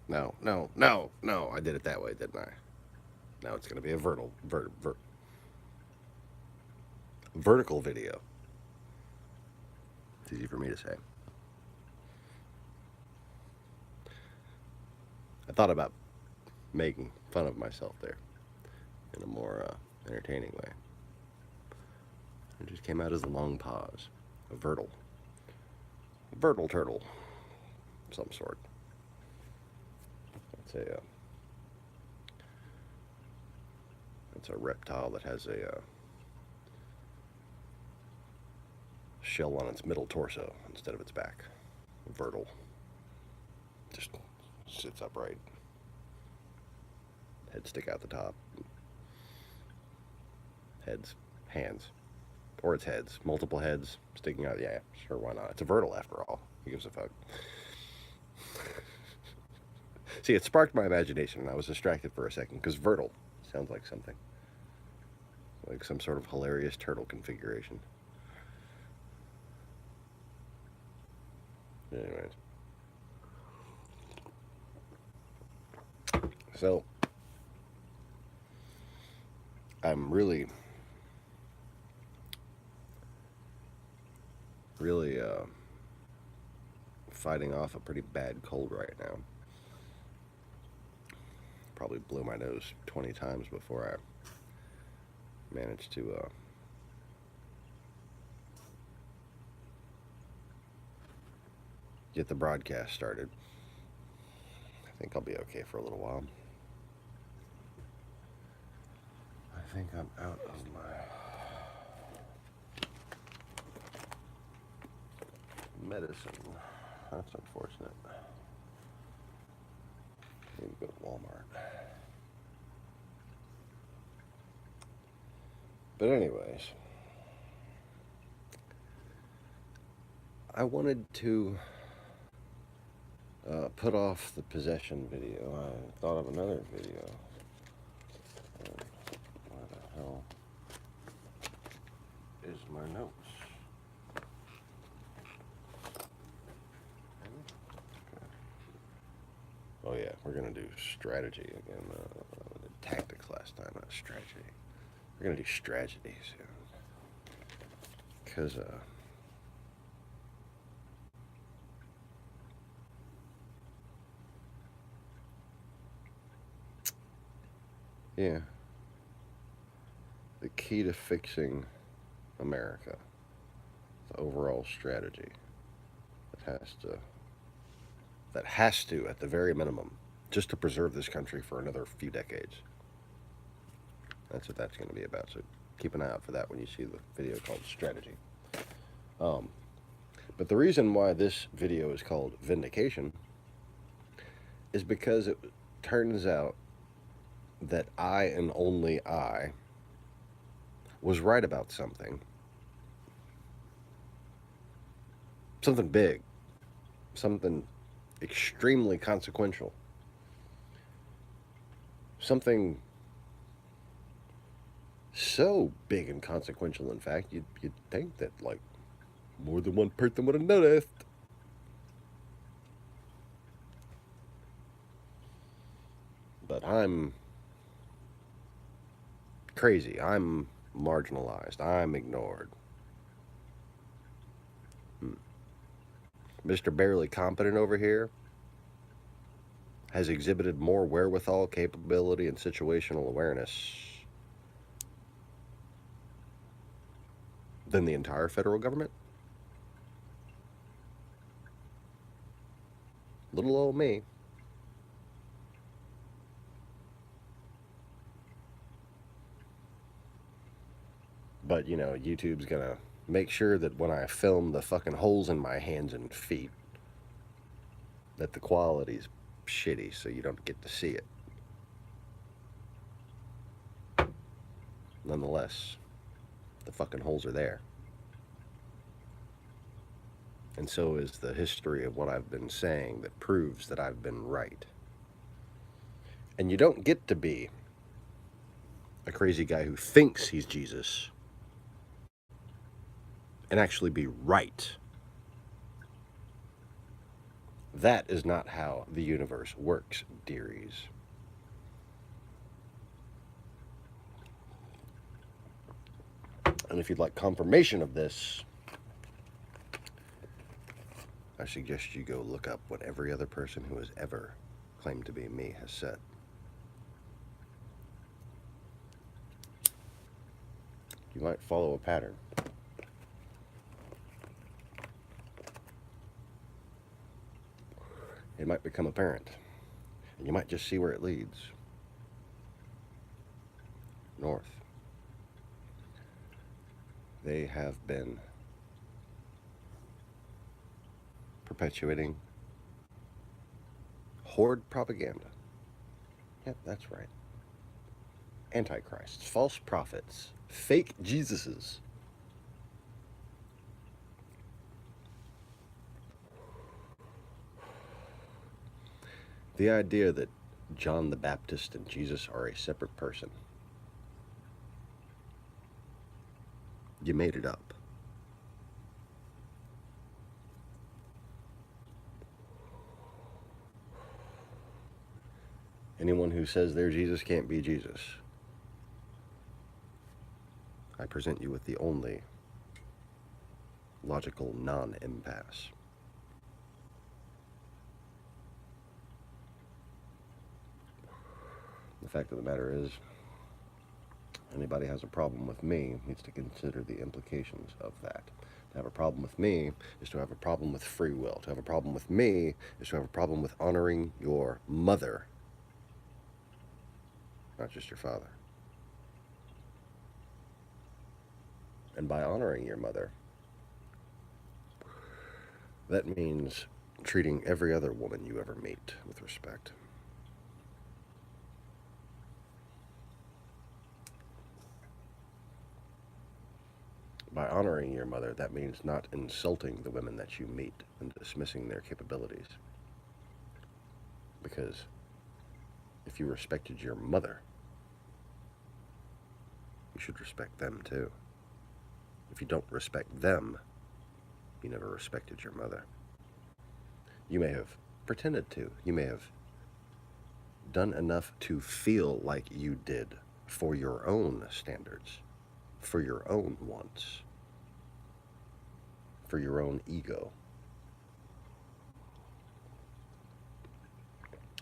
No, no, no, no. I did it that way, didn't I? Now it's going to be a vertical video. It's easy for me to say. I thought about making fun of myself there in a more entertaining way. It just came out as a long pause, a vertal turtle, of some sort. It's it's a reptile that has a shell on its middle torso instead of its back. Vertal, just sits upright, head stick out the top, heads, hands, or its heads, multiple heads sticking out. Yeah, sure, why not? It's a vertal after all. Who gives a fuck? See, it sparked my imagination, and I was distracted for a second because vertal sounds like something, like some sort of hilarious turtle configuration. Anyways, so I'm really fighting off a pretty bad cold right now. Probably blew my nose 20 times before I managed to get the broadcast started. I think I'll be okay for a little while. I think I'm out of my medicine. That's unfortunate. Need to go to Walmart. But anyways, I wanted to put off the possession video. I thought of another video. Where the hell is my notes? Oh yeah, we're gonna do strategy again. We did tactics last time, not strategy. We're gonna do strategy soon, cause yeah, the key to fixing America, the overall strategy that has to, at the very minimum, just to preserve this country for another few decades. That's what that's going to be about. So keep an eye out for that when you see the video called Strategy. Um, but the reason why this video is called Vindication is because it turns out that I and only I was right about something. Something big. Something extremely consequential. Something so big and consequential, in fact, you'd think that, like, more than one person would have noticed. But I'm crazy. I'm marginalized. I'm ignored. Mr. Barely Competent over here has exhibited more wherewithal, capability, and situational awareness than the entire federal government. Little old me. But, you know, YouTube's gonna make sure that when I film the fucking holes in my hands and feet, that the quality's shitty so you don't get to see it. Nonetheless, the fucking holes are there. And so is the history of what I've been saying that proves that I've been right. And you don't get to be a crazy guy who thinks he's Jesus and actually be right. That is not how the universe works, dearies. And if you'd like confirmation of this, I suggest you go look up what every other person who has ever claimed to be me has said. You might follow a pattern. It might become apparent. And you might just see where it leads. North. They have been perpetuating horde propaganda. Yep, that's right. Antichrists, false prophets, fake Jesuses. The idea that John the Baptist and Jesus are a separate person. You made it up. Anyone who says they're Jesus can't be Jesus. I present you with the only logical non-impasse. The fact of the matter is, anybody has a problem with me needs to consider the implications of that. To have a problem with me is to have a problem with free will. To have a problem with me is to have a problem with honoring your mother, not just your father. And by honoring your mother, that means treating every other woman you ever meet with respect. By honoring your mother, that means not insulting the women that you meet and dismissing their capabilities. Because if you respected your mother, you should respect them too. If you don't respect them, you never respected your mother. You may have pretended to. You may have done enough to feel like you did for your own standards, for your own wants, for your own ego.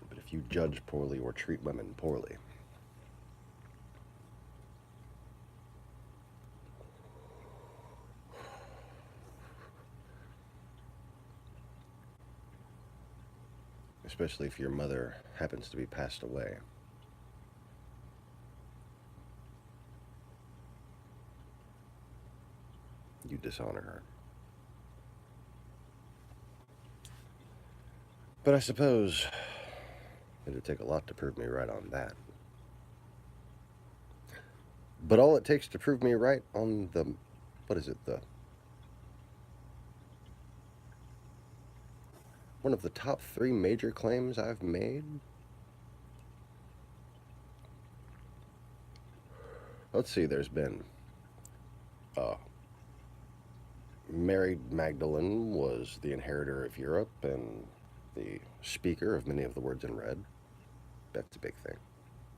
But if you judge poorly or treat women poorly, especially if your mother happens to be passed away, you dishonor her. But I suppose it'd take a lot to prove me right on that. But all it takes to prove me right on the, what is it, one of the top 3 major claims I've made? Let's see, there's been Mary Magdalene was the inheritor of Europe and the speaker of many of the words in red. That's a big thing.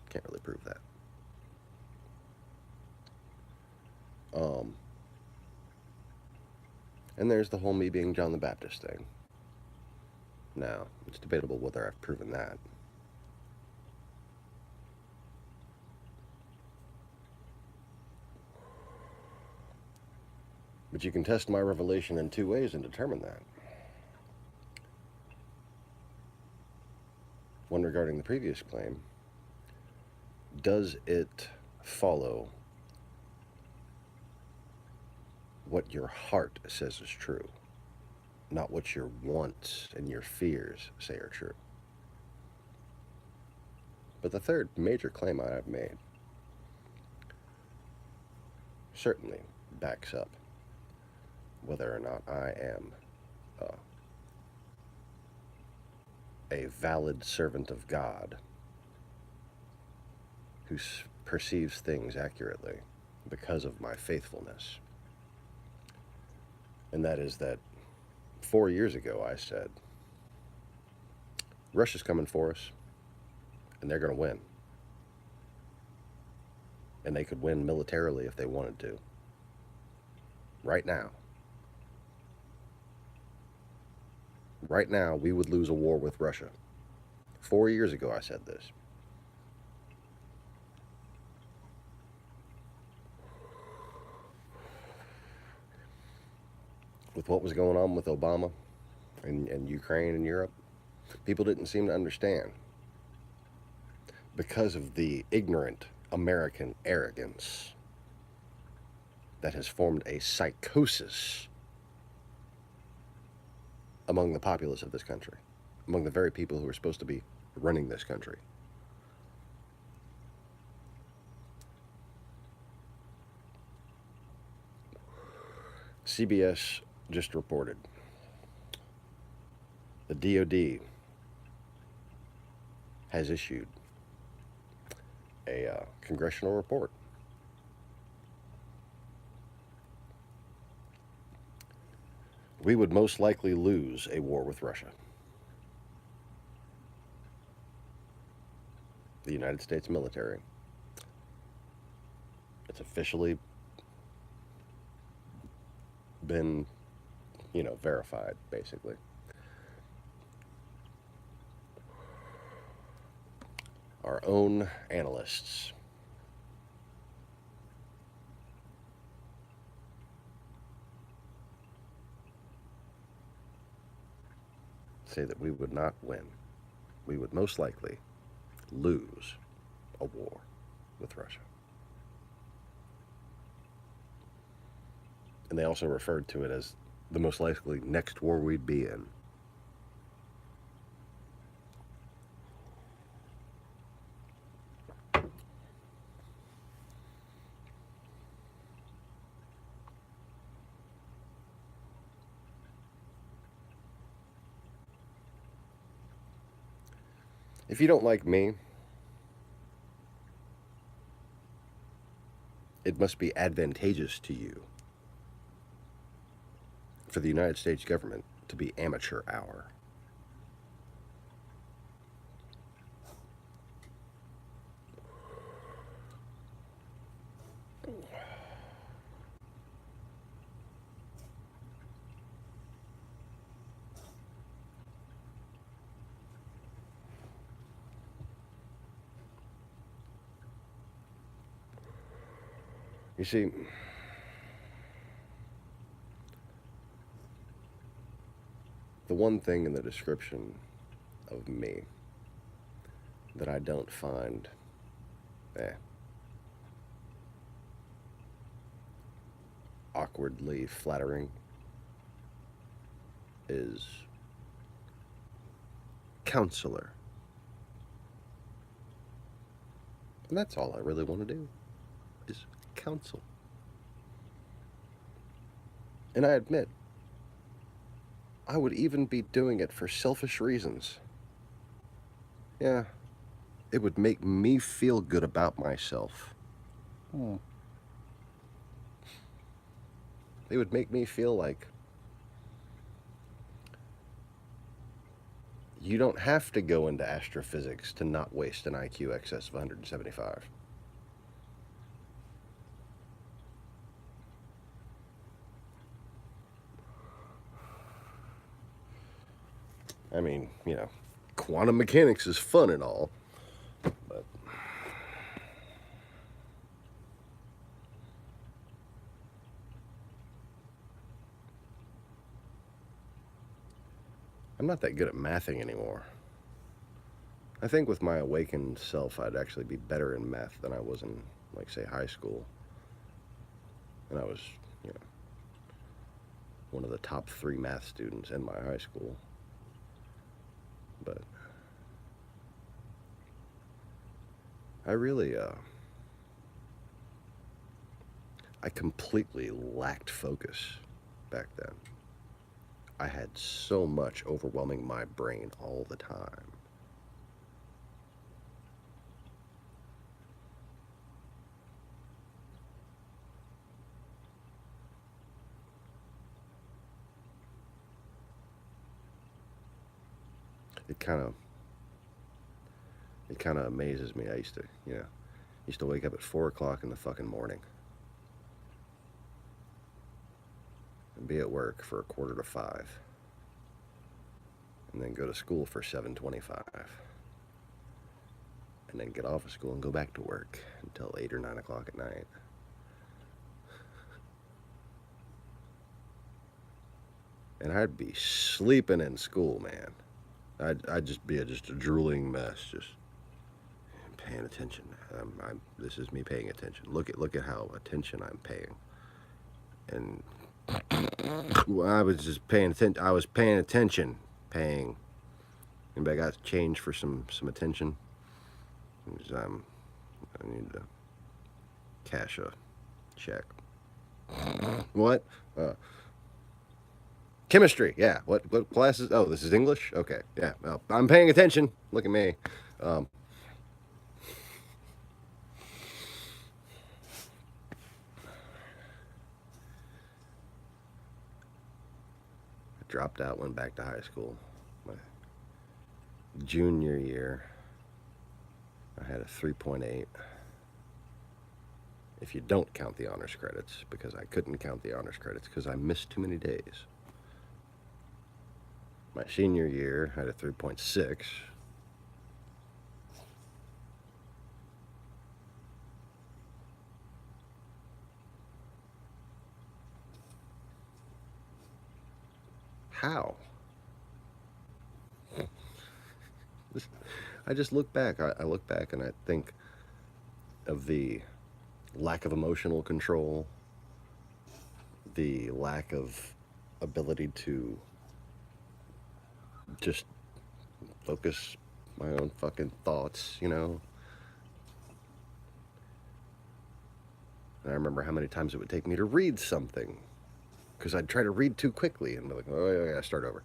Can't really prove that. And there's the whole me being John the Baptist thing. Now, it's debatable whether I've proven that. But you can test my revelation in 2 ways and determine that. One regarding the previous claim. Does it follow what your heart says is true, not what your wants and your fears say are true? But the third major claim I have made certainly backs up whether or not I am a valid servant of God who perceives things accurately because of my faithfulness. And that is that 4 years ago I said, Russia's coming for us, and they're going to win. And they could win militarily if they wanted to. Right now. Right now, we would lose a war with Russia. 4 years ago, I said this. With what was going on with Obama and Ukraine and Europe, people didn't seem to understand because of the ignorant American arrogance that has formed a psychosis among the populace of this country, among the very people who are supposed to be running this country. CBS just reported the DOD has issued a congressional report we would most likely lose a war with Russia. The United States military. It's officially been, verified, basically. Our own analysts say that we would not win. We would most likely lose a war with Russia. And they also referred to it as the most likely next war we'd be in. If you don't like me, it must be advantageous to you for the United States government to be amateur hour. You see, the one thing in the description of me that I don't find awkwardly flattering is counselor. And that's all I really want to do, is counsel. And I admit, I would even be doing it for selfish reasons. Yeah, it would make me feel good about myself. It would make me feel like you don't have to go into astrophysics to not waste an IQ excess of 175. I mean, quantum mechanics is fun and all, but I'm not that good at mathing anymore. I think with my awakened self, I'd actually be better in math than I was in, say, high school. And I was, one of the top 3 math students in my high school. But I really, I completely lacked focus back then. I had so much overwhelming my brain all the time. It kind of It kind of amazes me. I used to wake up at 4 o'clock in the fucking morning and be at work for 4:45, and then go to school for 7:25, and then get off of school and go back to work until 8 or 9 o'clock at night. And I'd be sleeping in school, man. I'd just be just a drooling mess, just paying attention. This is me paying attention. Look at how attention I'm paying. And I was just paying attention. I was paying attention, paying. Anybody got change for some attention? I need to cash a check. What? Chemistry. Yeah. What classes? Oh, this is English. Okay. Yeah. Well, I'm paying attention. Look at me. Um, Dropped out, went back to high school. My junior year, I had a 3.8. If you don't count the honors credits, because I couldn't count the honors credits because I missed too many days. My senior year, I had a 3.6. How? I just look back. I look back and I think of the lack of emotional control, the lack of ability to just focus my own fucking thoughts, you know? And I remember how many times it would take me to read something because I'd try to read too quickly and be like, oh, yeah, start over.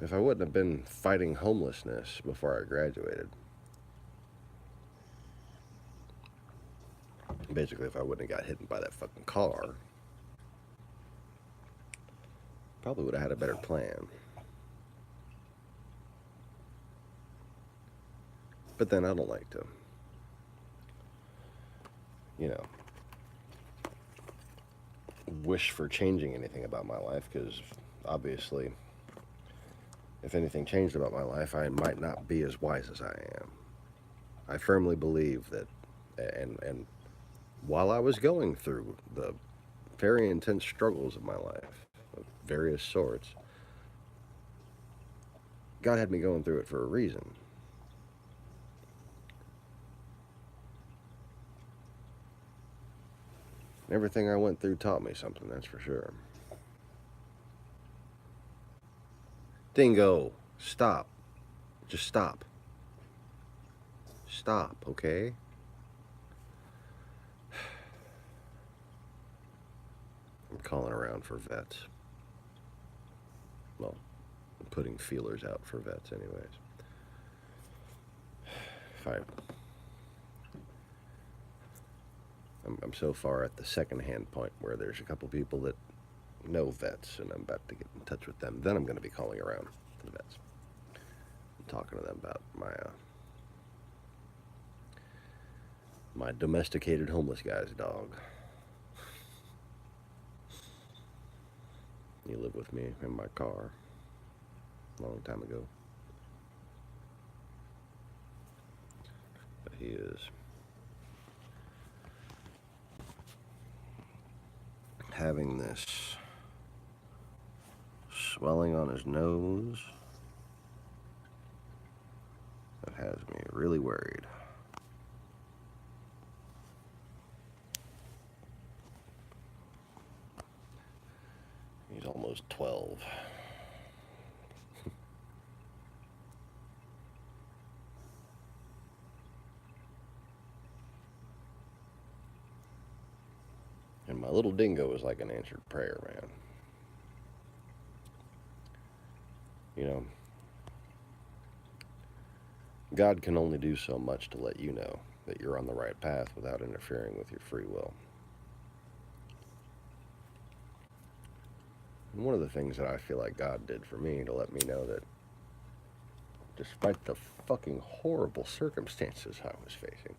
If I wouldn't have been fighting homelessness before I graduated, basically, if I wouldn't have got hit by that fucking car, probably would have had a better plan. But then I don't like to, you know, wish for changing anything about my life because obviously, if anything changed about my life, I might not be as wise as I am. I firmly believe that, and while I was going through the very intense struggles of my life, of various sorts, God had me going through it for a reason. Everything I went through taught me something, that's for sure. Dingo, stop. Just stop. Stop, okay? I'm calling around for vets. Well, I'm putting feelers out for vets, anyways. I'm so far at the second-hand point where there's a couple people that know vets, and I'm about to get in touch with them. Then I'm going to be calling around for the vets, and talking to them about my domesticated homeless guy's dog. He lived with me in my car a long time ago. But he is having this swelling on his nose that has me really worried. He's almost 12. And my little dingo is like an answered prayer, man. You know, God can only do so much to let you know that you're on the right path without interfering with your free will. And one of the things that I feel like God did for me to let me know that despite the fucking horrible circumstances I was facing,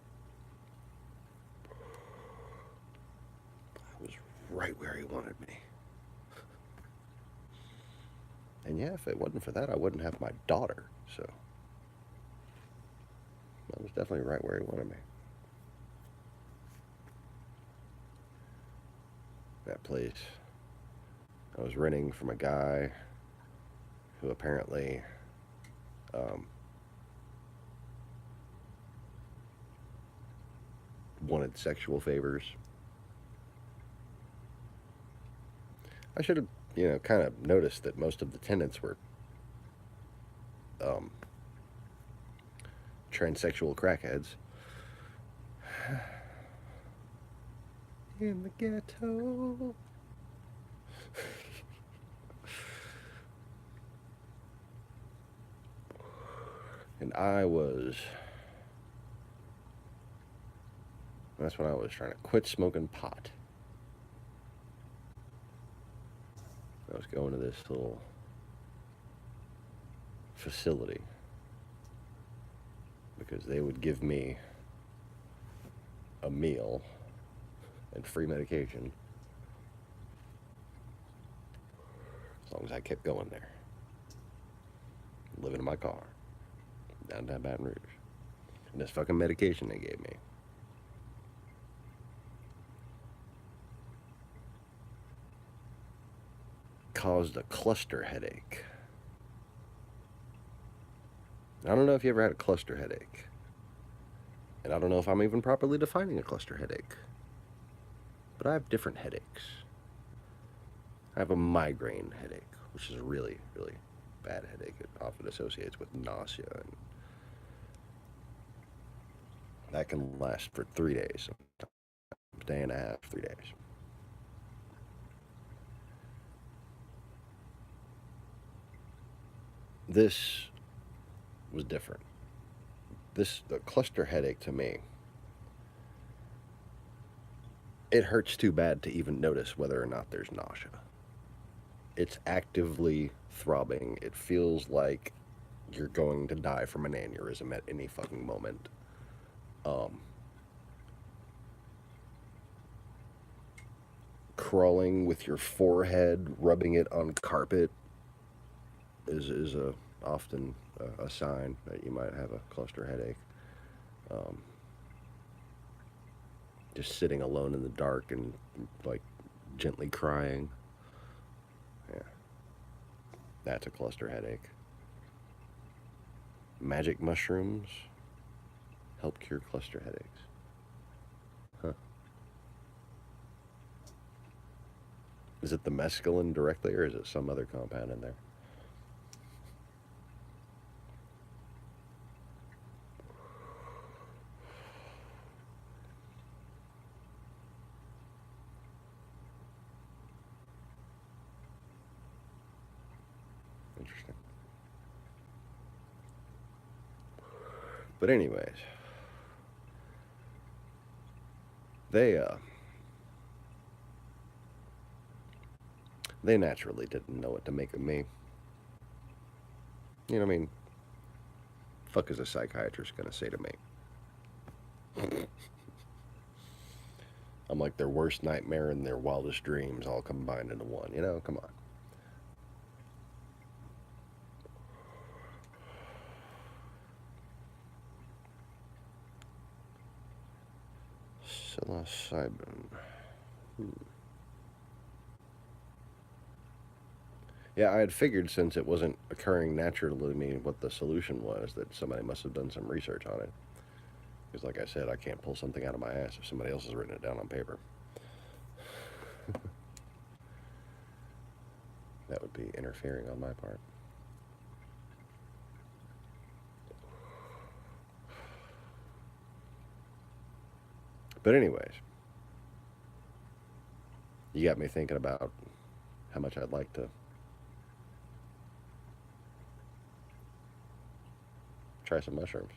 I was right where He wanted me. And yeah, if it wasn't for that, I wouldn't have my daughter. So I was definitely right where He wanted me. That place I was renting from a guy who apparently wanted sexual favors. I should have, kind of noticed that most of the tenants were um, transsexual crackheads. In the ghetto. And that's when I was trying to quit smoking pot. I was going to this little facility because they would give me a meal and free medication as long as I kept going there, living in my car downtown Baton Rouge. And this fucking medication they gave me caused a cluster headache. I don't know if you ever had a cluster headache. And I don't know if I'm even properly defining a cluster headache. But I have different headaches. I have a migraine headache, which is a really, really bad headache. It often associates with nausea, and that can last for 3 days, a day and a half, 3 days. This was different. The cluster headache to me, it hurts too bad to even notice whether or not there's nausea. It's actively throbbing. It feels like you're going to die from an aneurysm at any fucking moment. Crawling with your forehead, rubbing it on carpet is often a sign that you might have a cluster headache. Just sitting alone in the dark and like gently crying. Yeah, that's a cluster headache. Magic mushrooms help cure cluster headaches. Huh. Is it the mescaline directly, or is it some other compound in there? Interesting. But anyways, they naturally didn't know what to make of me. You know what I mean? Fuck is a psychiatrist gonna say to me? I'm like their worst nightmare and their wildest dreams all combined into one. Come on. Psilocybin. Yeah, I had figured since it wasn't occurring naturally to me what the solution was, that somebody must have done some research on it. Because, like I said, I can't pull something out of my ass if somebody else has written it down on paper. That would be interfering on my part. But anyways, you got me thinking about how much I'd like to Try some mushrooms.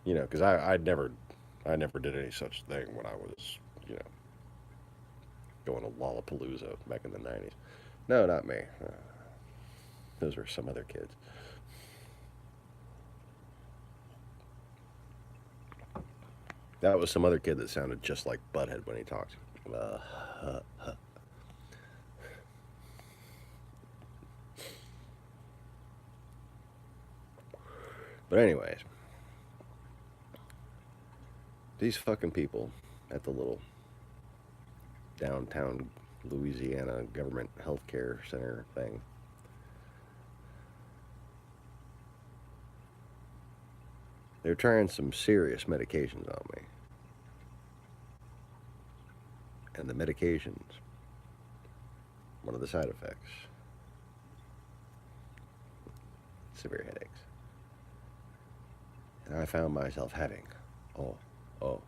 You know, because I never did any such thing when I was, you know, going to Lollapalooza back in the 90s. No, not me. Those were some other kids. That was some other kid that sounded just like Butthead when he talked. Uh, but anyways, these fucking people at the little downtown Louisiana government healthcare center thing, they're trying some serious medications on me. And the medications, one of the side effects, severe headaches. And I found myself having, oh, oh,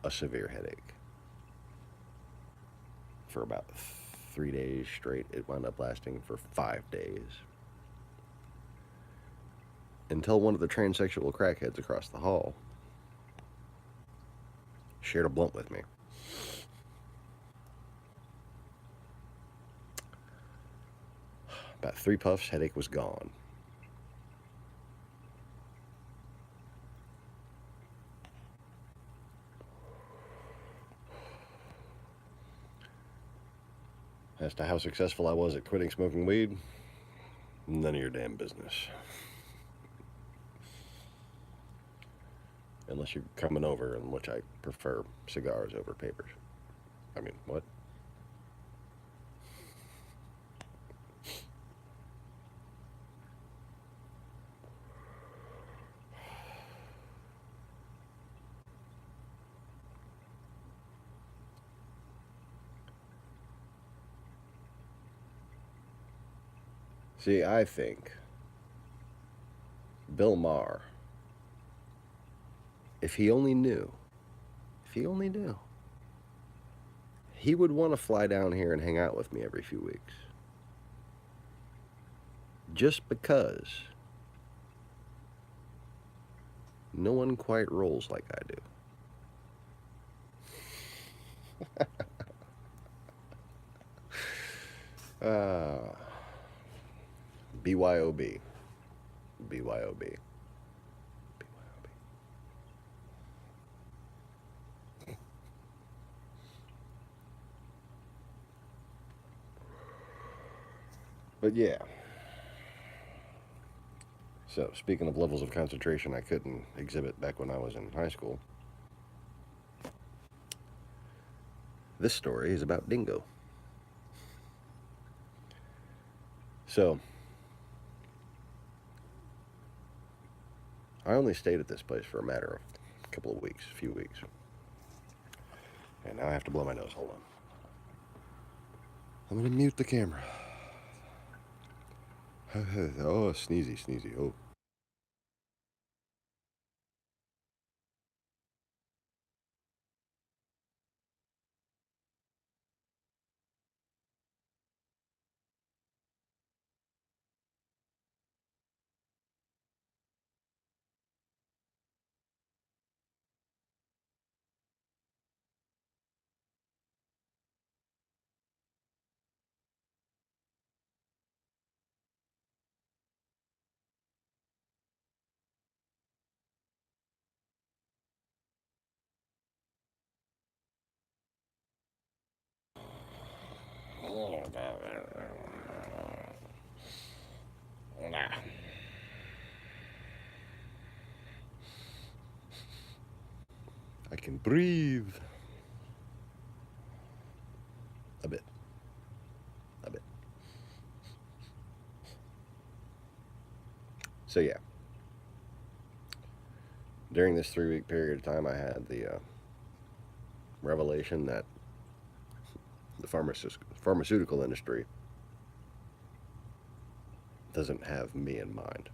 a severe headache for about 3 days straight. It wound up lasting for 5 days. Until one of the transsexual crackheads across the hall shared a blunt with me. About 3 puffs, headache was gone. As to how successful I was at quitting smoking weed, none of your damn business. Unless you're coming over, in which I prefer cigars over papers. I mean, what? See, I think Bill Maher, if he only knew, if he only knew, he would want to fly down here and hang out with me every few weeks. Just because no one quite rolls like I do. BYOB. BYOB. But yeah. So, speaking of levels of concentration I couldn't exhibit back when I was in high school, this story is about Dingo. So, I only stayed at this place for a matter of a couple of weeks, a few weeks. And now I have to blow my nose. Hold on. I'm going to mute the camera. Oh, sneezy, sneezy. Oh. I can breathe. A bit. A bit. So, yeah. During this 3 week period of time, I had the revelation that the pharmaceutical industry doesn't have me in mind.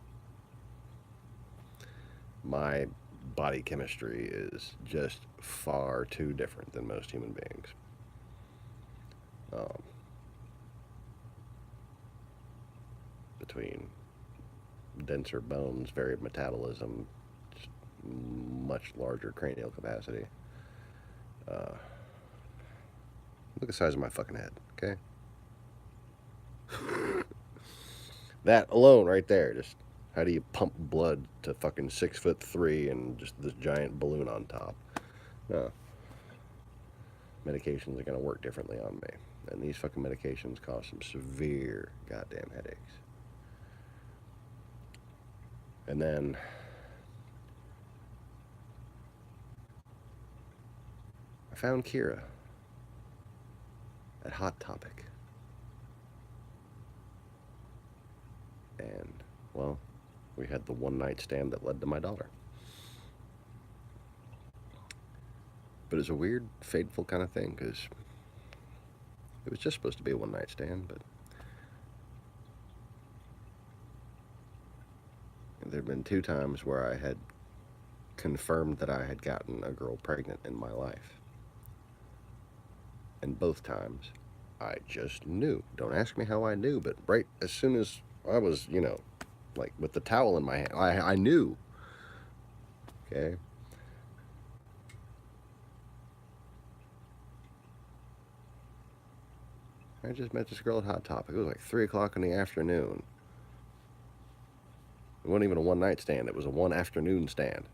My body chemistry is just far too different than most human beings. Um, between denser bones, varied metabolism, just much larger cranial capacity. Uh, Look at the size of my fucking head, okay? That alone, right there, just how do you pump blood to fucking 6'3" and just this giant balloon on top? No, medications are gonna work differently on me, and these fucking medications cause some severe goddamn headaches. And then I found Kira at Hot Topic, and well, we had the one night stand that led to my daughter. But it's a weird, fateful kind of thing, because it was just supposed to be a one night stand, but there had been 2 times where I had confirmed that I had gotten a girl pregnant in my life. And both times, I just knew. Don't ask me how I knew, but right as soon as I was, like with the towel in my hand, I knew. Okay? I just met this girl at Hot Topic. It was like 3 o'clock in the afternoon. It wasn't even a one night stand, it was a one afternoon stand.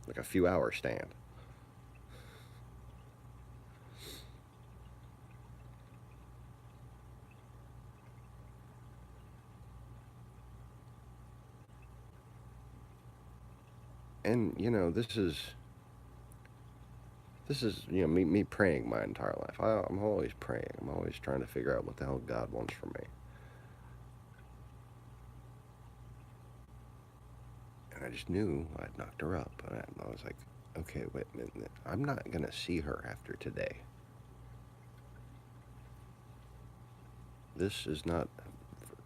Like a few hour stand. And this is me praying my entire life. I'm always praying. I'm always trying to figure out what the hell God wants from me. And I just knew I'd knocked her up. And I was like, okay, wait a minute. I'm not going to see her after today. This is not...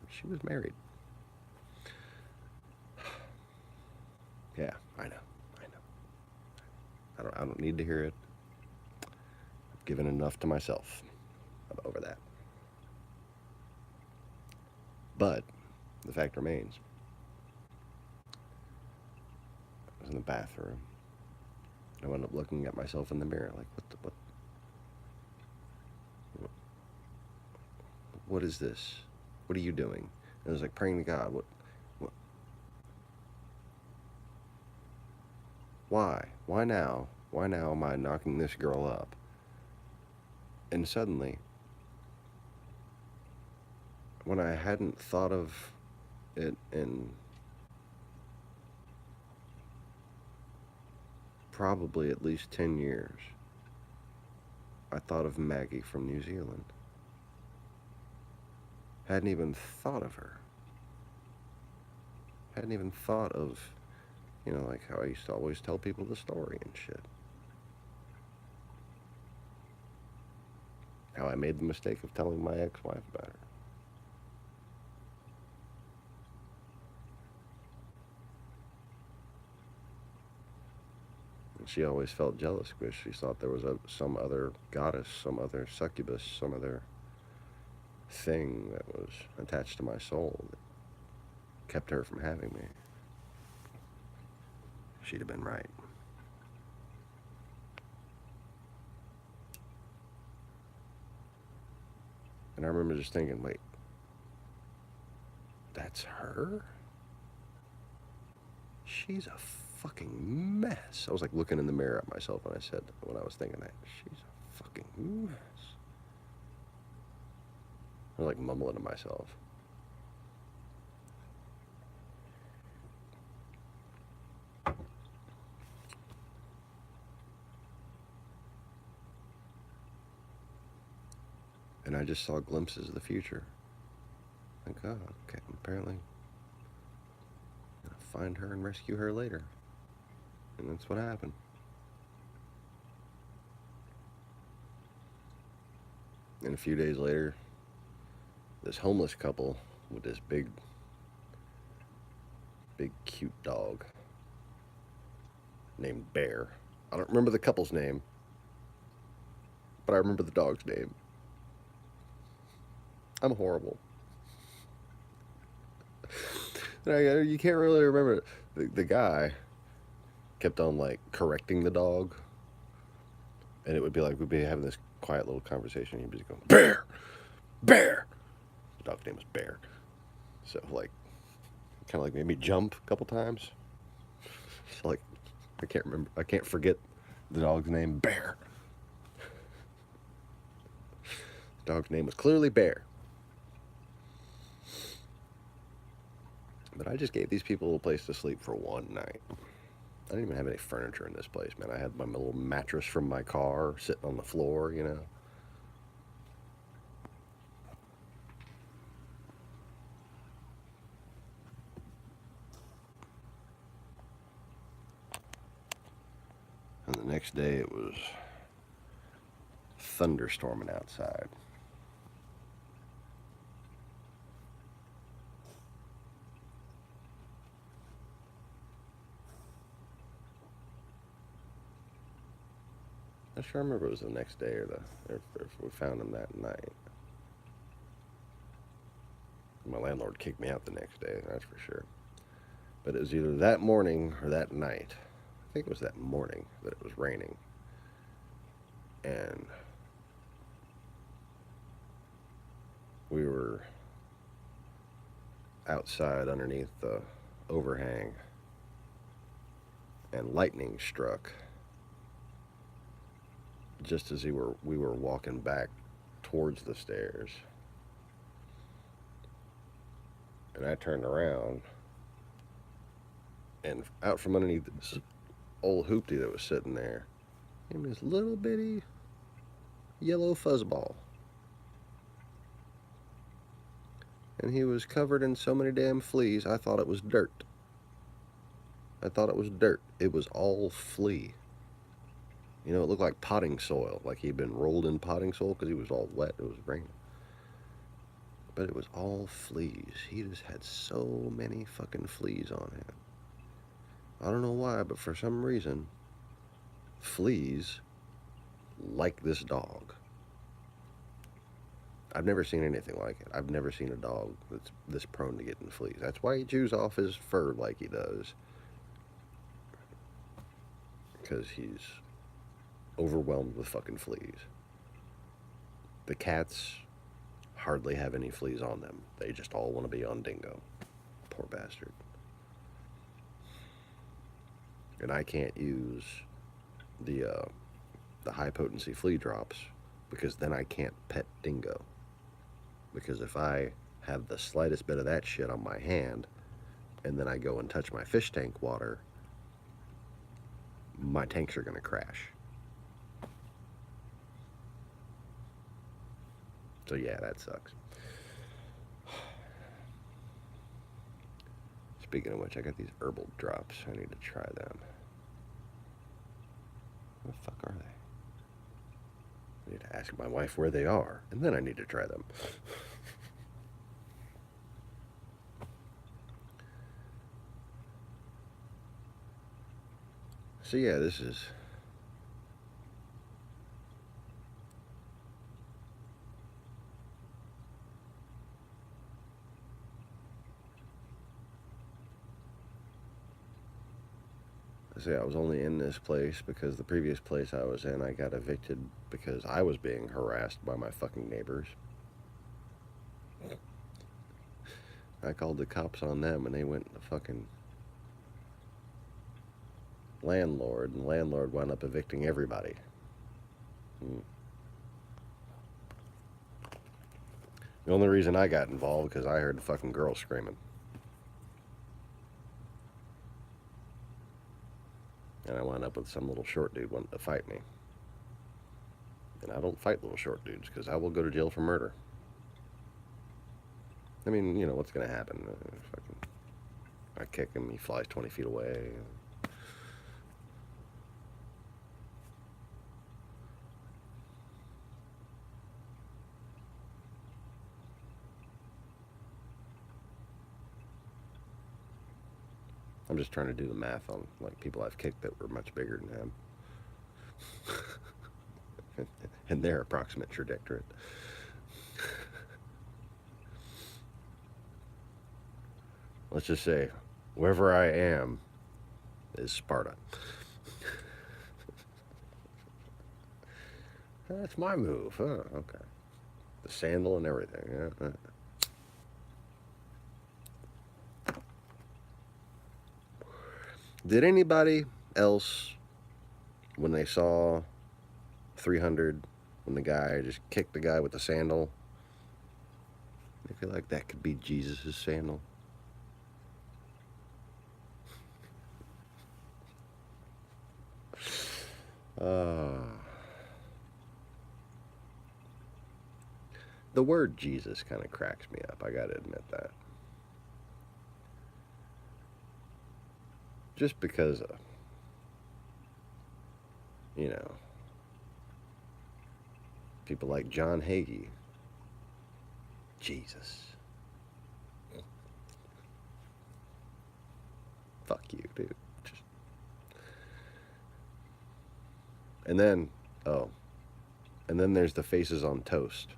She was married. Yeah, I know. I don't need to hear it. I've given enough to myself over that. But the fact remains, I was in the bathroom. I wound up looking at myself in the mirror, like, what is this? What are you doing? And I was like praying to God, what, why? Why now? Why now am I knocking this girl up? And suddenly, when I hadn't thought of it in probably at least 10 years, I thought of Maggie from New Zealand. Hadn't even thought of her. Hadn't even thought of, like how I used to always tell people the story and shit. How I made the mistake of telling my ex-wife about her. And she always felt jealous because she thought there was some other goddess, some other succubus, some other thing that was attached to my soul that kept her from having me. She'd have been right. And I remember just thinking, wait, that's her? She's a fucking mess. I was like looking in the mirror at myself when I was thinking that. She's a fucking mess. I was like mumbling to myself. And I just saw glimpses of the future. Like, oh, okay, apparently I'm gonna find her and rescue her later. And that's what happened. And a few days later, this homeless couple with this big cute dog named Bear. I don't remember the couple's name, but I remember the dog's name. I'm horrible. You can't really remember. The guy kept on like correcting the dog, and it would be like we'd be having this quiet little conversation. He'd be going, "Bear, bear." The dog's name was Bear, so like kind of like made me jump a couple times. So like I can't remember. I can't forget the dog's name, Bear. The dog's name was clearly Bear. But I just gave these people a place to sleep for one night. I didn't even have any furniture in this place, man. I had my little mattress from my car sitting on the floor, you know. And the next day it was thunderstorming outside. I sure remember it was the next day or if we found him that night. My landlord kicked me out the next day, that's for sure. But it was either that morning or that night. I think it was that morning that it was raining. And we were outside underneath the overhang, and lightning struck just as we were walking back towards the stairs. And I turned around, and out from underneath this old hoopty that was sitting there came this little bitty yellow fuzzball. And he was covered in so many damn fleas, I thought it was dirt. I thought it was dirt. It was all flea. You know, it looked like potting soil, like he'd been rolled in potting soil because he was all wet. It was raining. But it was all fleas. He just had so many fucking fleas on him. I don't know why, but for some reason, fleas like this dog. I've never seen anything like it. I've never seen a dog that's this prone to getting fleas. That's why he chews off his fur like he does. Because he's overwhelmed with fucking fleas. The cats hardly have any fleas on them. They just all want to be on Dingo. Poor bastard. And I can't use the high potency flea drops because then I can't pet Dingo. Because if I have the slightest bit of that shit on my hand and then I go and touch my fish tank water, my tanks are going to crash. So yeah, that sucks. Speaking of which, I got these herbal drops. I need to try them. What the fuck are they? I need to ask my wife where they are, and then I need to try them. So yeah, this is... See, I was only in this place because the previous place I was in, I got evicted because I was being harassed by my fucking neighbors. I called the cops on them and they went to fucking landlord, and landlord wound up evicting everybody. The only reason I got involved because I heard the fucking girl screaming. And I wound up with some little short dude wanting to fight me. And I don't fight little short dudes because I will go to jail for murder. I mean, you know, what's going to happen? I kick him, he flies 20 feet away. I'm just trying to do the math on like people I've kicked that were much bigger than him. And their approximate trajectory. let's just say, wherever I am is Sparta. That's my move. Huh, okay. The sandal and everything. Yeah. Did anybody else, when they saw 300, when the guy just kicked the guy with the sandal, they feel like that could be Jesus' sandal? Uh, the word Jesus kind of cracks me up. I gotta admit that. Just because, you know, people like John Hagee, Jesus. Fuck you, dude. Just... And then, oh, and then there's the faces on toast.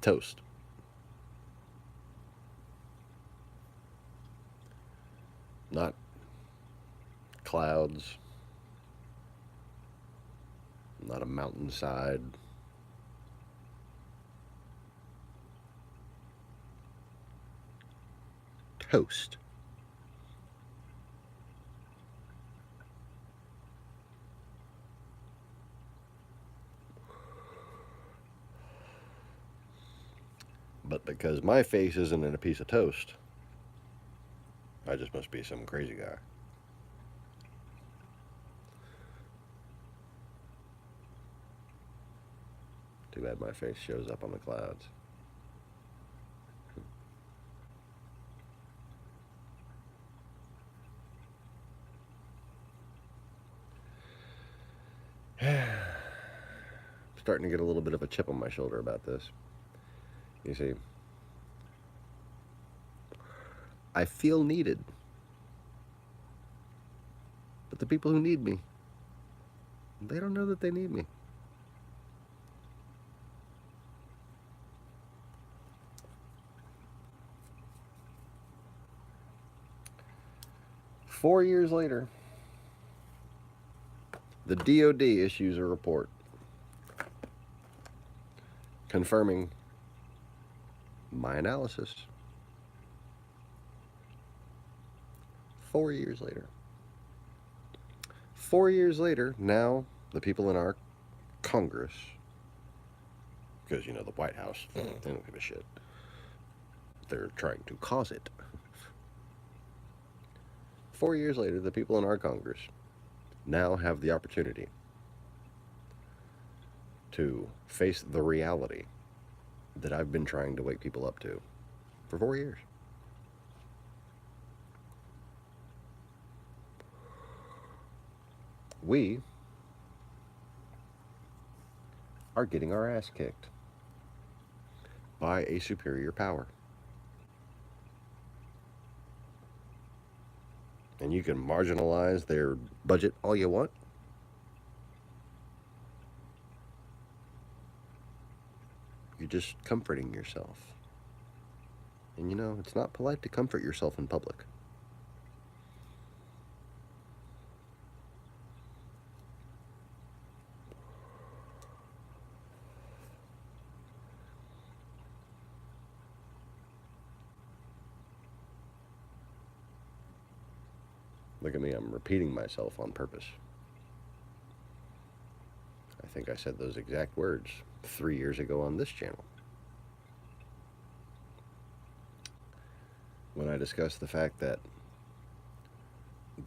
Toast. Not clouds, not a mountainside. Toast. But because my face isn't in a piece of toast, I just must be some crazy guy. Too bad my face shows up on the clouds. Starting to get a little bit of a chip on my shoulder about this. You see, I feel needed. But the people who need me, they don't know that they need me. Four years later, the DOD issues a report confirming my analysis. 4 years later. 4 years later, now the people in our Congress, because, you know, the White House, they don't give a shit. They're trying to cause it. 4 years later, the people in our Congress now have the opportunity to face the reality that I've been trying to wake people up to for 4 years. We are getting our ass kicked by a superior power. And you can marginalize their budget all you want. You're just comforting yourself. And you know, it's not polite to comfort yourself in public. Look at me, I'm repeating myself on purpose. I think I said those exact words 3 years ago on this channel, when I discussed the fact that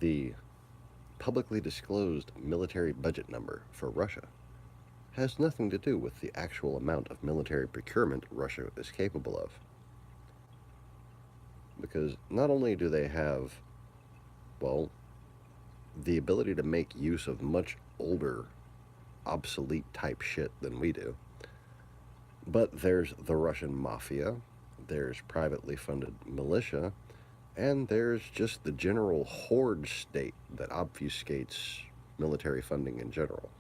the publicly disclosed military budget number for Russia has nothing to do with the actual amount of military procurement Russia is capable of. Because not only do they have, well, the ability to make use of much older, obsolete type shit than we do, but there's the Russian mafia, there's privately funded militia, and there's just the general horde state that obfuscates military funding in general.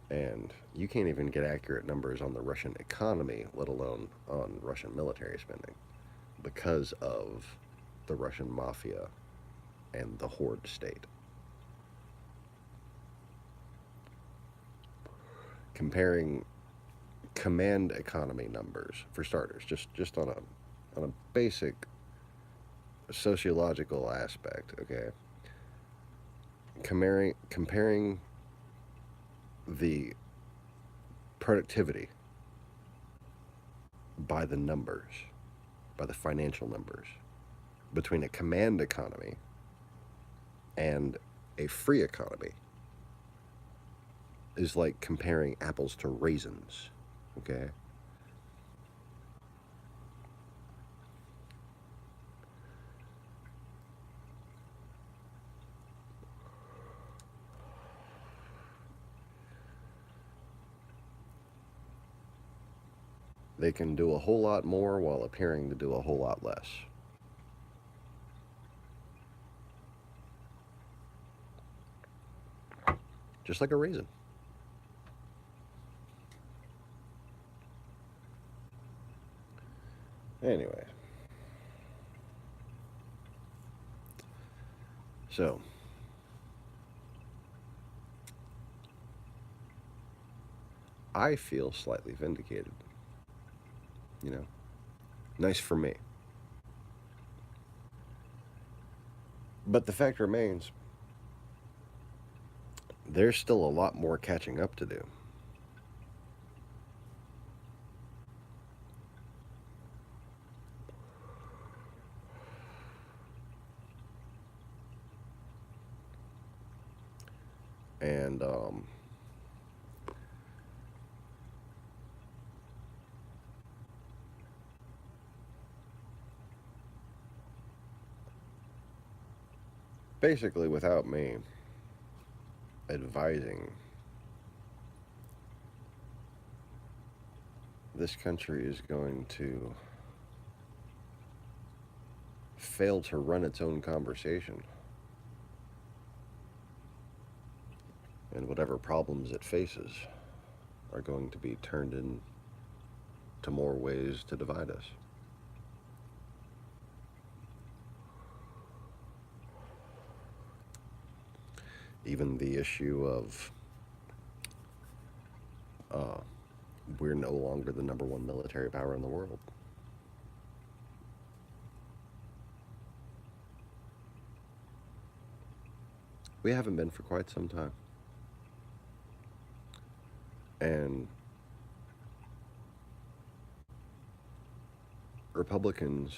And you can't even get accurate numbers on the Russian economy, let alone on Russian military spending, because of the Russian mafia and the horde state. Comparing command economy numbers, for starters, just on a basic sociological aspect, okay? Comparing the productivity by the numbers, by the financial numbers, between a command economy and a free economy is like comparing apples to raisins, okay? They can do a whole lot more while appearing to do a whole lot less. Just like a raisin. Anyway. So, I feel slightly vindicated. You know, nice for me. But the fact remains, there's still a lot more catching up to do. And basically, without me advising, this country is going to fail to run its own conversation. And whatever problems it faces are going to be turned into more ways to divide us. Even the issue of we're no longer the number one military power in the world. We haven't been for quite some time. And Republicans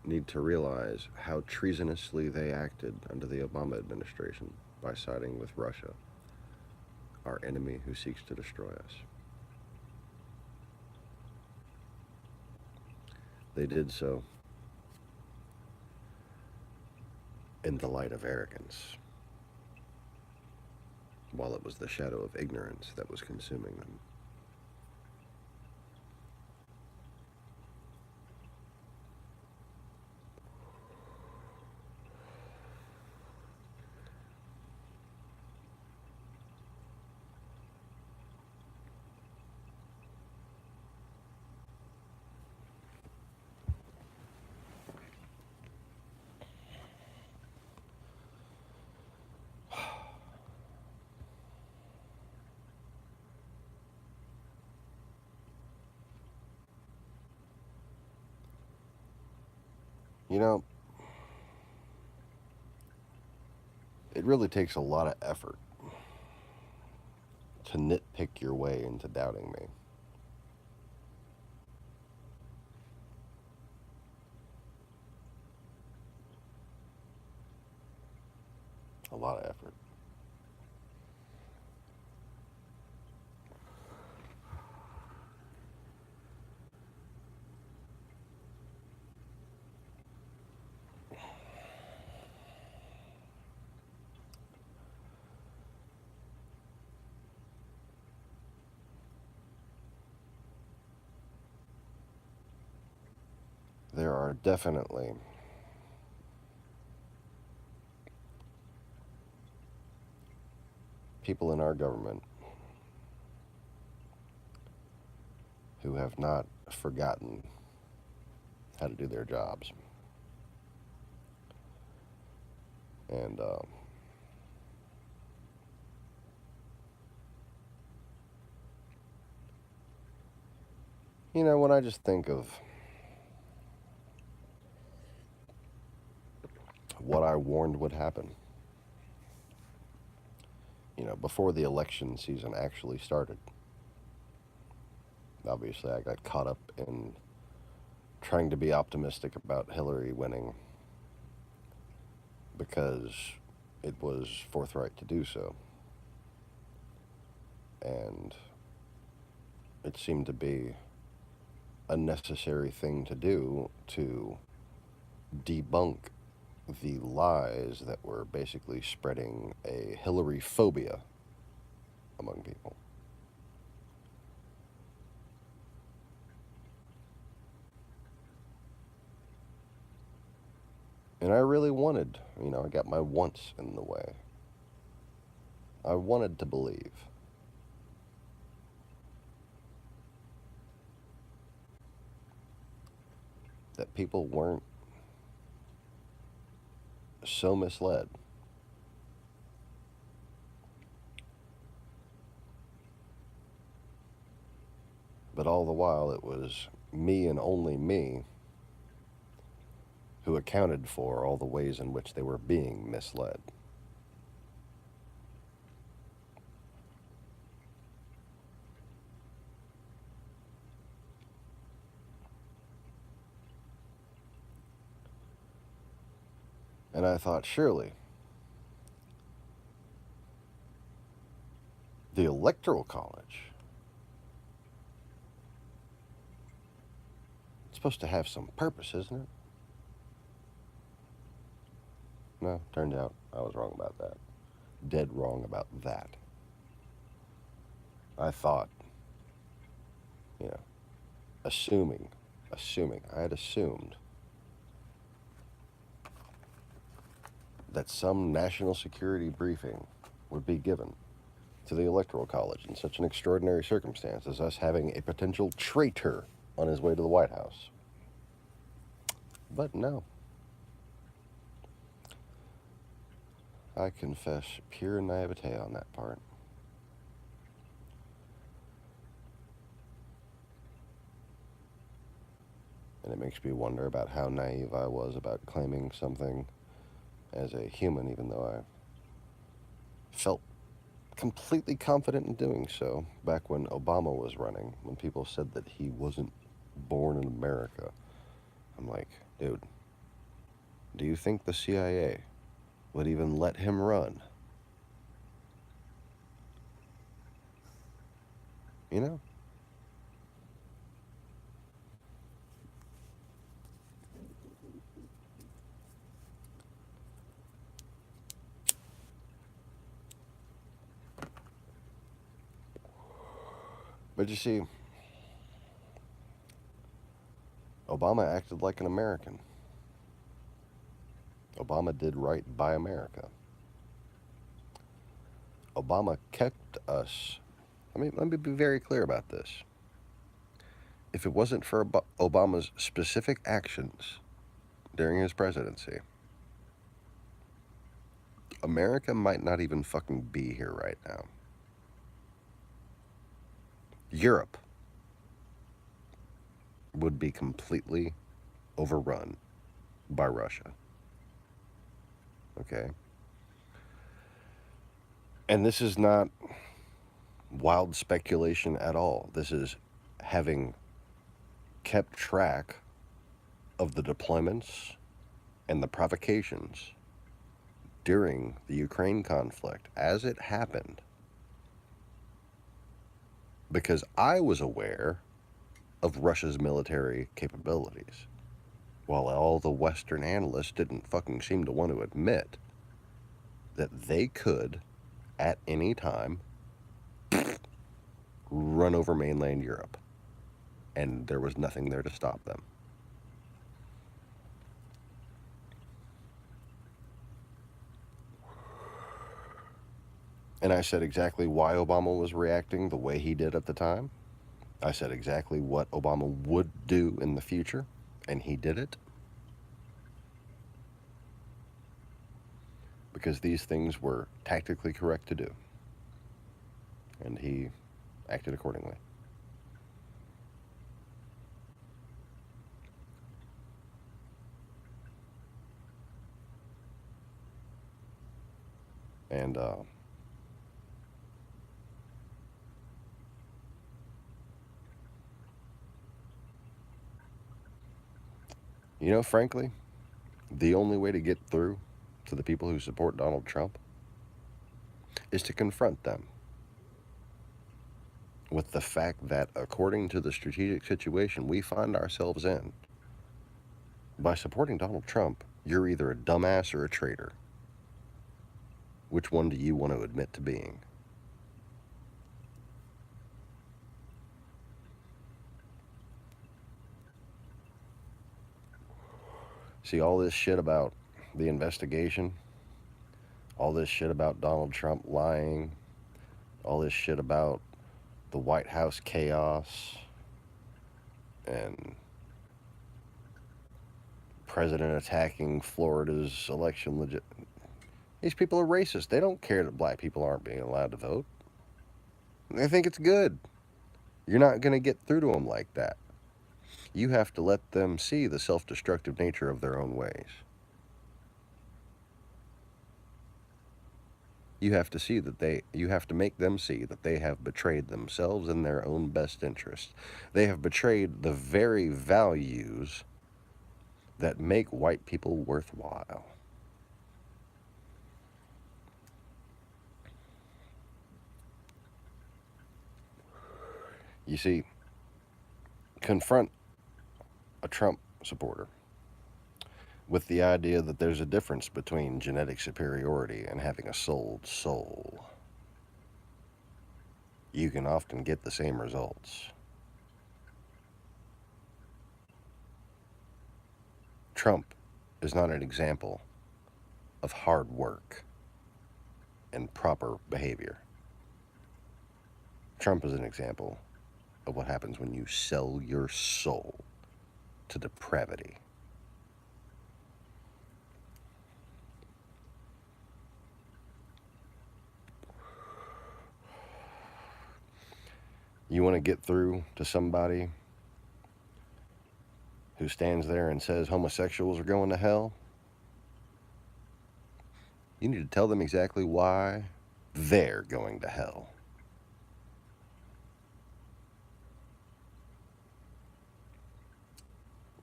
need to realize how treasonously they acted under the Obama administration by siding with Russia, our enemy who seeks to destroy us. They did so in the light of arrogance, while it was the shadow of ignorance that was consuming them. You know, it really takes a lot of effort to nitpick your way into doubting me. A lot of effort. there are definitely people in our government who have not forgotten how to do their jobs. And when I just think of what I warned would happen, before the election season actually started, obviously I got caught up in trying to be optimistic about Hillary winning because it was forthright to do so. And it seemed to be a necessary thing to do to debunk the lies that were basically spreading a Hillary phobia among people. And I really wanted, I got my wants in the way. I wanted to believe that people weren't so misled. But all the while, it was me and only me who accounted for all the ways in which they were being misled. And I thought, surely, the Electoral College, it's supposed to have some purpose, isn't it? No, turned out I was wrong about that. Dead wrong about that. I thought, you know, assuming, I had assumed that some national security briefing would be given to the Electoral College in such an extraordinary circumstance as us having a potential traitor on his way to the White House. But no. I confess pure naivete on that part. And it makes me wonder about how naive I was about claiming something as a human, even though I felt completely confident in doing so back when Obama was running, when people said that he wasn't born in America. I'm like, dude, do you think the CIA would even let him run? You know? But you see, Obama acted like an American. Obama did right by America. Obama kept us. Let me be very clear about this. If it wasn't for Obama's specific actions during his presidency, America might not even fucking be here right now. Europe would be completely overrun by Russia. Okay? And this is not wild speculation at all. This is having kept track of the deployments and the provocations during the Ukraine conflict as it happened. Because I was aware of Russia's military capabilities, while all the Western analysts didn't fucking seem to want to admit that they could, at any time, run over mainland Europe, and there was nothing there to stop them. And I said exactly why Obama was reacting the way he did at the time. I said exactly what Obama would do in the future, and he did it because these things were tactically correct to do, and he acted accordingly. And frankly, the only way to get through to the people who support Donald Trump is to confront them with the fact that, according to the strategic situation we find ourselves in, by supporting Donald Trump, you're either a dumbass or a traitor. Which one do you want to admit to being? See, all this shit about the investigation, all this shit about Donald Trump lying, all this shit about the White House chaos, and president attacking Florida's election legit. These people are racist. They don't care that black people aren't being allowed to vote. They think it's good. You're not going to get through to them like that. You have to let them see the self-destructive nature of their own ways. You have to make them see that they have betrayed themselves in their own best interest. They have betrayed the very values that make white people worthwhile. You see, confront a Trump supporter with the idea that there's a difference between genetic superiority and having a souled soul. You can often get the same results. Trump is not an example of hard work and proper behavior. Trump is an example of what happens when you sell your soul to depravity. You want to get through to somebody who stands there and says homosexuals are going to hell? You need to tell them exactly why they're going to hell.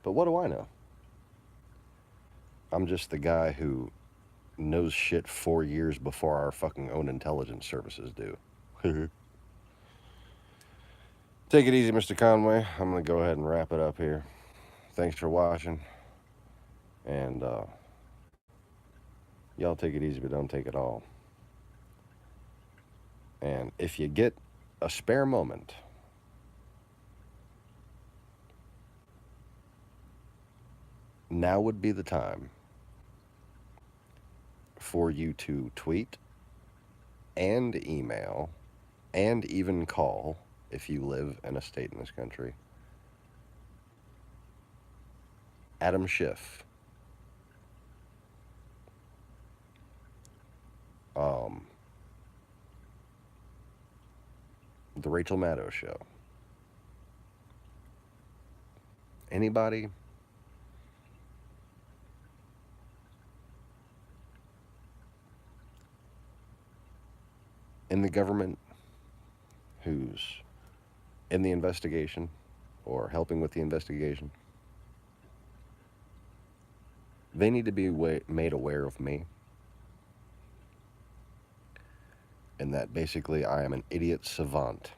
But what do I know? I'm just the guy who knows shit 4 years before our fucking own intelligence services do. Take it easy, Mr. Conway. I'm going to go ahead and wrap it up here. Thanks for watching. And y'all take it easy, but don't take it all. And if you get a spare moment, now would be the time for you to tweet and email and even call, if you live in a state in this country, Adam Schiff. The Rachel Maddow Show. Anybody in the government who's in the investigation or helping with the investigation, they need to be made aware of me, and that basically I am an idiot savant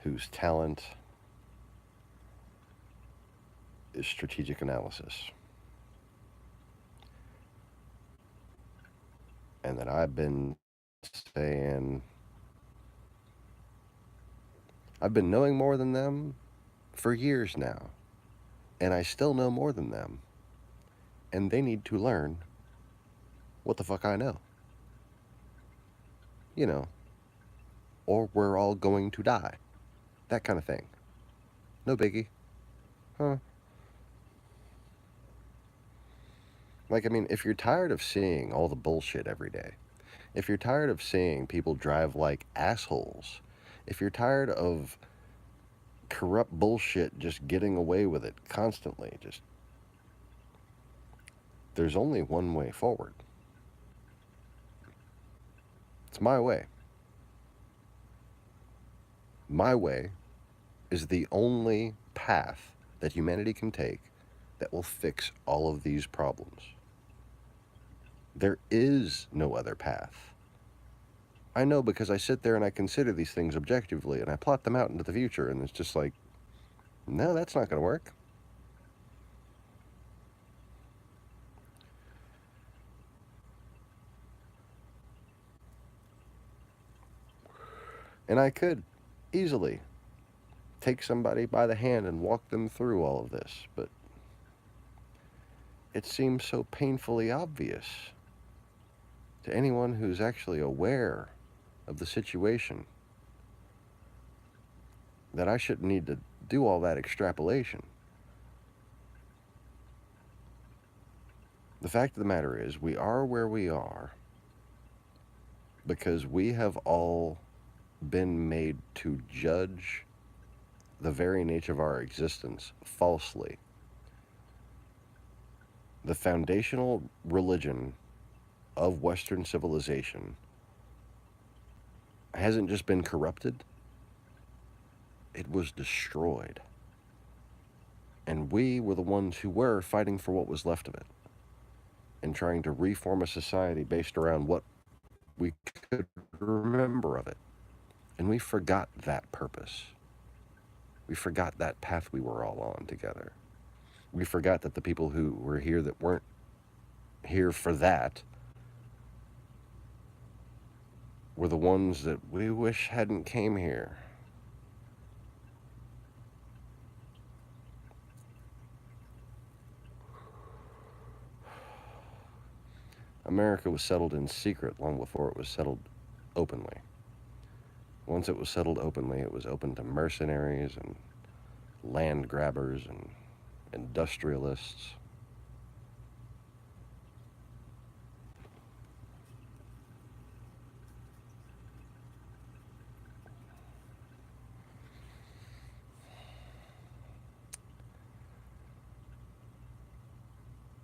whose talent is strategic analysis, and that I've been knowing more than them for years now, and I still know more than them, and they need to learn what the fuck I know. You know, or we're all going to die. That kind of thing. No biggie. Huh? Like, I mean, if you're tired of seeing all the bullshit every day, if you're tired of seeing people drive like assholes, if you're tired of corrupt bullshit just getting away with it constantly, just, there's only one way forward. It's my way. My way is the only path that humanity can take that will fix all of these problems. There is no other path. I know, because I sit there and I consider these things objectively and I plot them out into the future, and it's just like, no, that's not going to work. And I could easily take somebody by the hand and walk them through all of this, but it seems so painfully obvious to anyone who's actually aware of the situation that I shouldn't need to do all that extrapolation. The fact of the matter is, we are where we are because we have all been made to judge the very nature of our existence falsely. The foundational religion of Western civilization hasn't just been corrupted, it was destroyed. And we were the ones who were fighting for what was left of it and trying to reform a society based around what we could remember of it. And we forgot that purpose. We forgot that path we were all on together. We forgot that the people who were here that weren't here for that were the ones that we wish hadn't came here. America was settled in secret long before it was settled openly. Once it was settled openly, it was open to mercenaries and land grabbers and industrialists.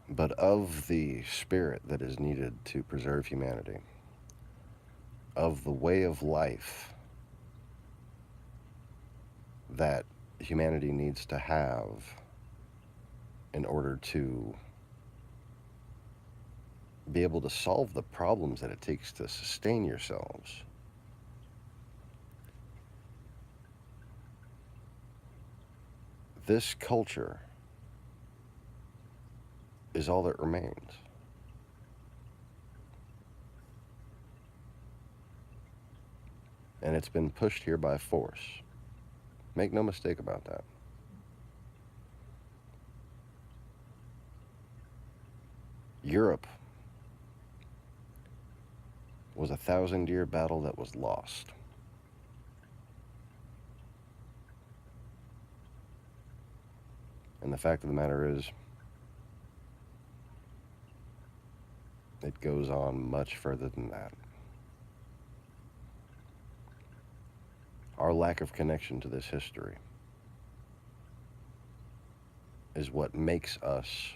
But of the spirit that is needed to preserve humanity, of the way of life that humanity needs to have in order to be able to solve the problems that it takes to sustain yourselves, this culture is all that remains. And it's been pushed here by force. Make no mistake about that. Europe was a 1,000-year battle that was lost. And the fact of the matter is, it goes on much further than that. Our lack of connection to this history is what makes us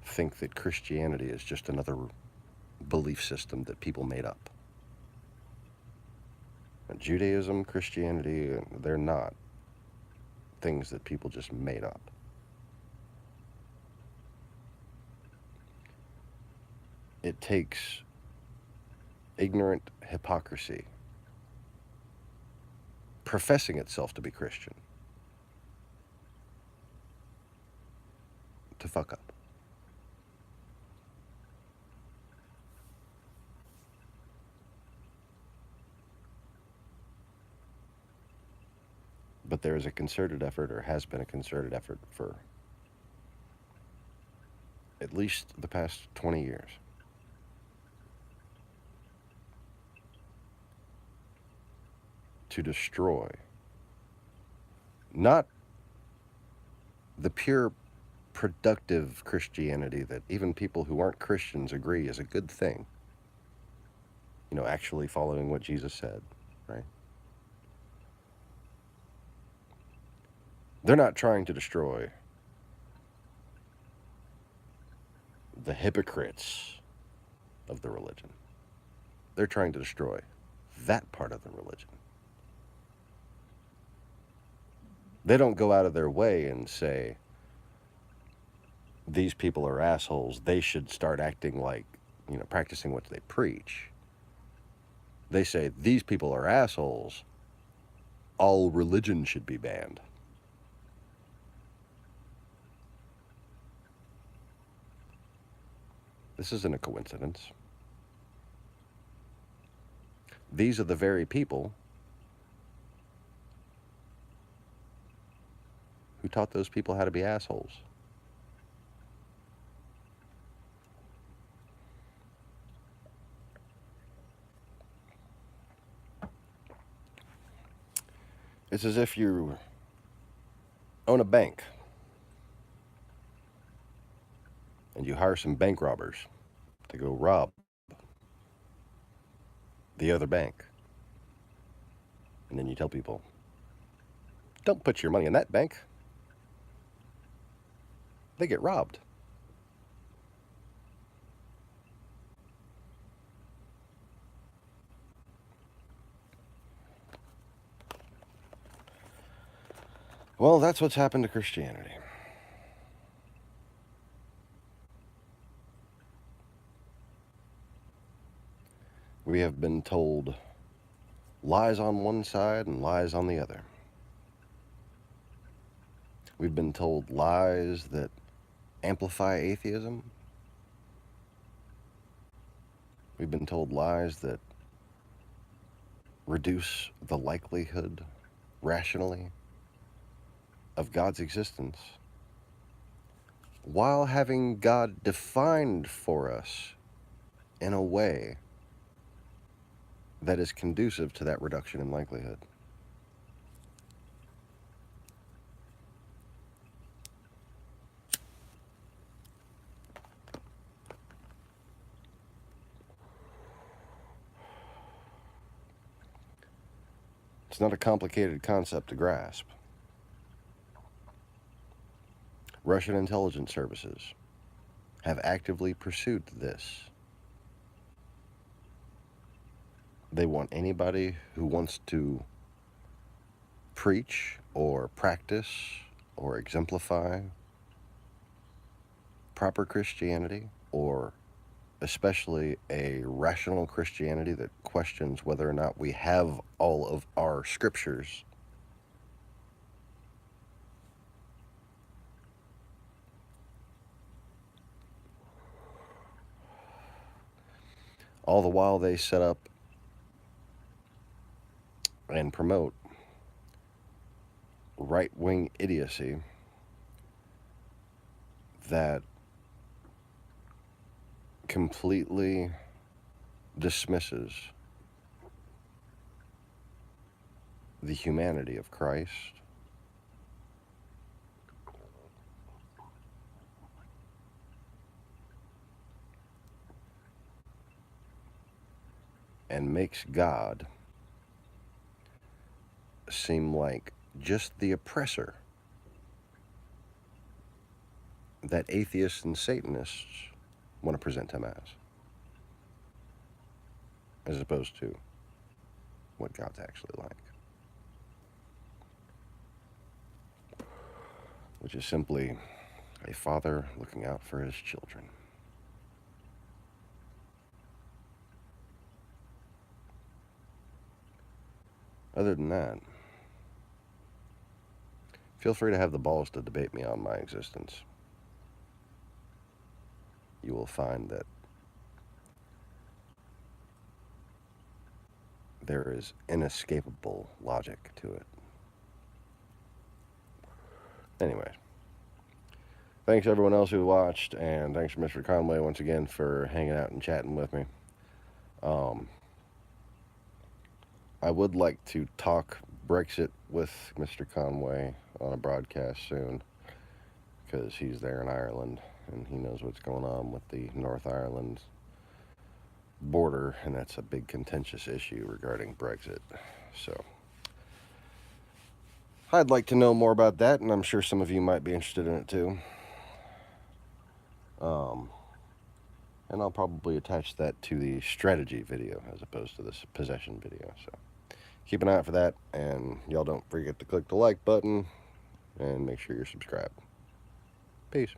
think that Christianity is just another belief system that people made up. And Judaism, Christianity, they're not things that people just made up. It takes ignorant hypocrisy professing itself to be Christian to fuck up. But that there is a concerted effort, or has been a concerted effort for at least the past 20 years, to destroy not the pure productive Christianity that even people who aren't Christians agree is a good thing. You know, actually following what Jesus said, right? They're not trying to destroy the hypocrites of the religion. They're trying to destroy that part of the religion. They don't go out of their way and say, these people are assholes, they should start acting like, you know, practicing what they preach. They say, these people are assholes, all religion should be banned. This isn't a coincidence. These are the very people who taught those people how to be assholes. It's as if you own a bank and you hire some bank robbers to go rob the other bank. And then you tell people, don't put your money in that bank. They get robbed. Well, that's what's happened to Christianity. We have been told lies on one side and lies on the other. We've been told lies that amplify atheism. We've been told lies that reduce the likelihood, rationally, of God's existence, while having God defined for us in a way that is conducive to that reduction in likelihood. It's not a complicated concept to grasp. Russian intelligence services have actively pursued this. They want anybody who wants to preach or practice or exemplify proper Christianity, or especially a rational Christianity that questions whether or not we have all of our scriptures. All the while they set up and promote right-wing idiocy that completely dismisses the humanity of Christ, and makes God seem like just the oppressor that atheists and Satanists want to present him as opposed to what God's actually like, which is simply a father looking out for his children. Other than that, feel free to have the balls to debate me on my existence. You will find that there is inescapable logic to it. Anyways, thanks everyone else who watched, and thanks Mr. Conway once again for hanging out and chatting with me. I would like to talk Brexit with Mr. Conway on a broadcast soon, because he's there in Ireland and he knows what's going on with the North Ireland border, and that's a big contentious issue regarding Brexit. So I'd like to know more about that, and I'm sure some of you might be interested in it too. And I'll probably attach that to the strategy video as opposed to this possession video. So keep an eye out for that, and y'all don't forget to click the like button and make sure you're subscribed. Peace.